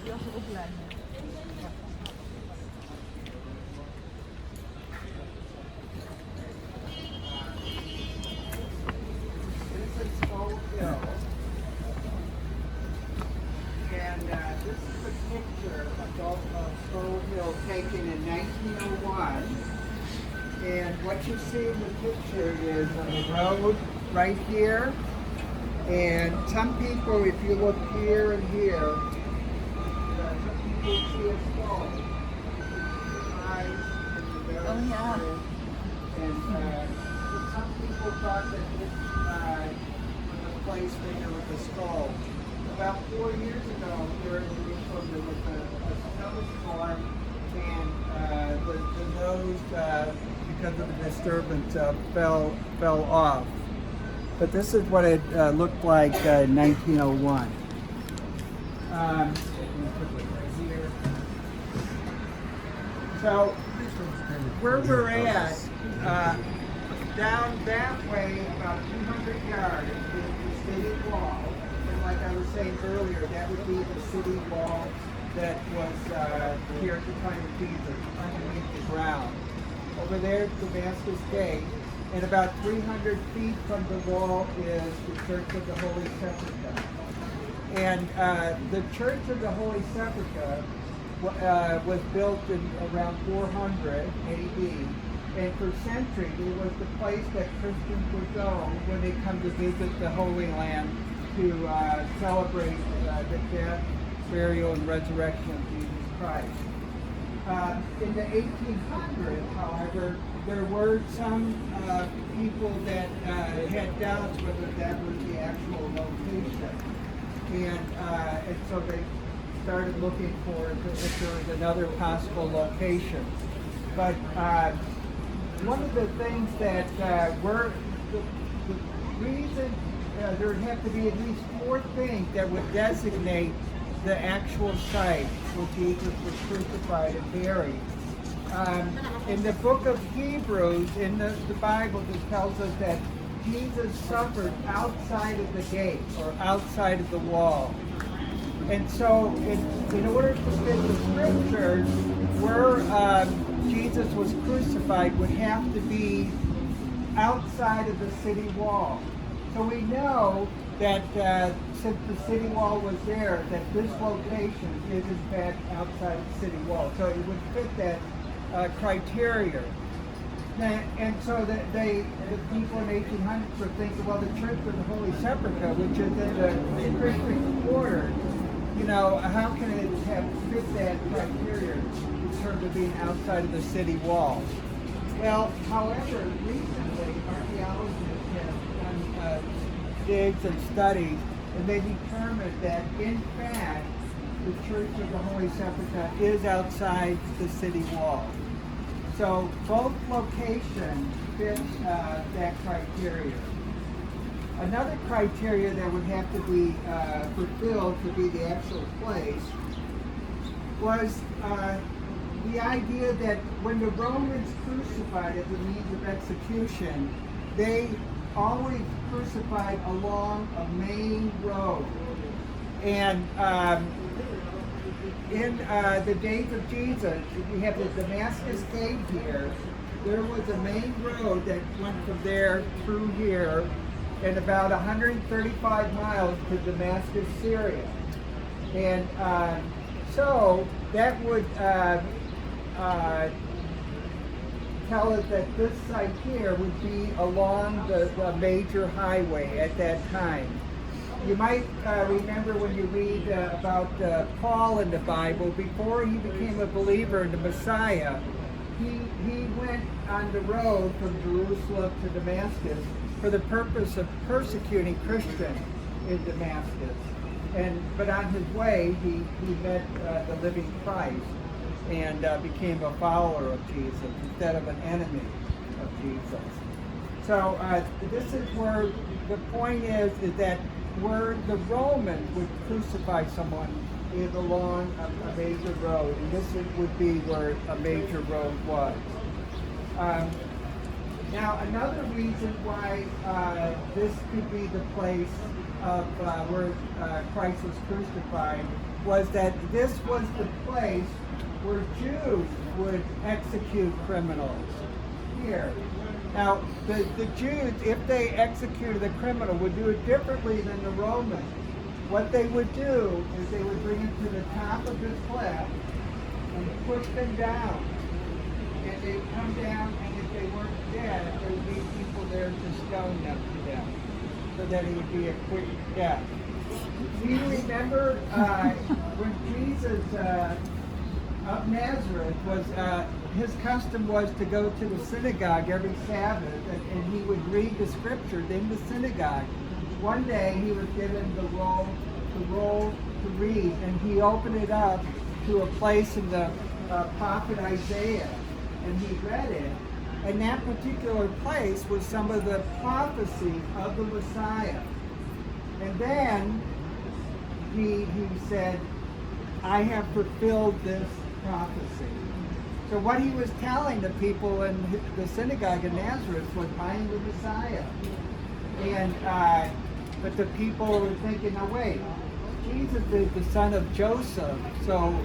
This is Skull Hill. And this is a picture of Skull Hill taken in 1901. And what you see in the picture is a road right here. And some people, if you look here and here, some people see a skull. Eyes and the nose. yeah. And some people thought that this was a place where there was a skull. About 4 years ago, here in Jerusalem, there was a snowstorm, and the nose, because of the disturbance, fell off. But this is what it looked like in 1901. Let me put it right here. So where we're at, down that way, about 200 yards, is the city wall. And like I was saying earlier, that would be the city wall that was here at the time of Jesus, underneath the ground. Over there, Damascus Gate, and about 300 feet from the wall is the Church of the Holy Sepulchre. And the Church of the Holy Sepulchre was built in around 400 AD. And for centuries, it was the place that Christians would go when they come to visit the Holy Land to celebrate the death, burial, and resurrection of Jesus Christ. In the 1800s, however, there were some people that had doubts whether that was the actual location. And so they started looking for if there was another possible location. But one of the things that the reason there would have to be at least 4 things that would designate the actual site where Jesus was crucified and buried. In the book of Hebrews, in the Bible, it tells us that Jesus suffered outside of the gate or outside of the wall. And so in order to fit the scriptures, where Jesus was crucified would have to be outside of the city wall. So we know that since the city wall was there, that this location is in fact outside the city wall. So it would fit that criteria. And so the people in 1800s were thinking, well, the Church of the Holy Sepulchre, which is in the Christian quarter, you know, how can it have fit that criteria in terms of being outside of the city wall? Well, however, recently archaeologists have done digs and studies, and they determined that in fact the Church of the Holy Sepulchre is outside the city wall. So both locations fit that criteria. Another criteria that would have to be fulfilled to be the actual place was the idea that when the Romans crucified as a means of execution, they always crucified along a main road. And in the days of Jesus, we have the Damascus Gate here. There was a main road that went from there through here and about 135 miles to Damascus, Syria. And so that would tell us that this site here would be along the major highway at that time. You might remember when you read about Paul in the Bible, before he became a believer in the Messiah, he went on the road from Jerusalem to Damascus for the purpose of persecuting Christians in Damascus. But on his way, he met the living Christ and became a follower of Jesus instead of an enemy of Jesus. So this is where the point is that where the Romans would crucify someone is along a major road, and this would be where a major road was. Now, another reason why this could be the place of where Christ was crucified was that this was the place where Jews would execute criminals. Here. Now, the Jews, if they executed a criminal, would do it differently than the Romans. What they would do is they would bring him to the top of this cliff and push them down. And they'd come down, and if they weren't dead, there would be people there to stone them to death, so that it would be a quick death. Do you remember when Jesus of Nazareth was, his custom was to go to the synagogue every Sabbath, and he would read the scriptures in the synagogue. One day he was given the roll to read, and he opened it up to a place in the prophet Isaiah, and he read it. And that particular place was some of the prophecy of the Messiah. And then he said, I have fulfilled this prophecy. So what he was telling the people in the synagogue in Nazareth was, I am the Messiah. And but the people were thinking, no wait, Jesus is the son of Joseph. So,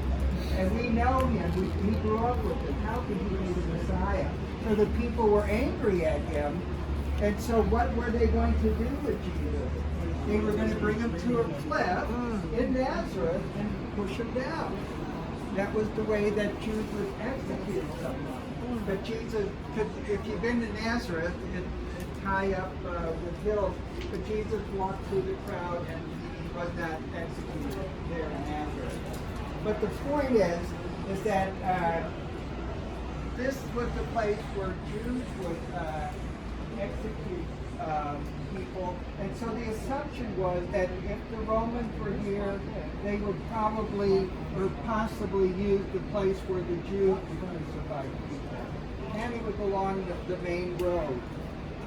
and we know him, he grew up with him. How can he be the Messiah? So the people were angry at him. And so what were they going to do with Jesus? They were going to bring him to a cliff in Nazareth and push him down. That was the way that Jews would execute someone. But Jesus, if you've been to Nazareth, it's high up with hills, but Jesus walked through the crowd and he was not executed there in Nazareth. But the point is that this was the place where Jews would execute people, and so the assumption was that if the Romans were here, they would probably or possibly use the place where the Jews crucified people, and it was along the main road.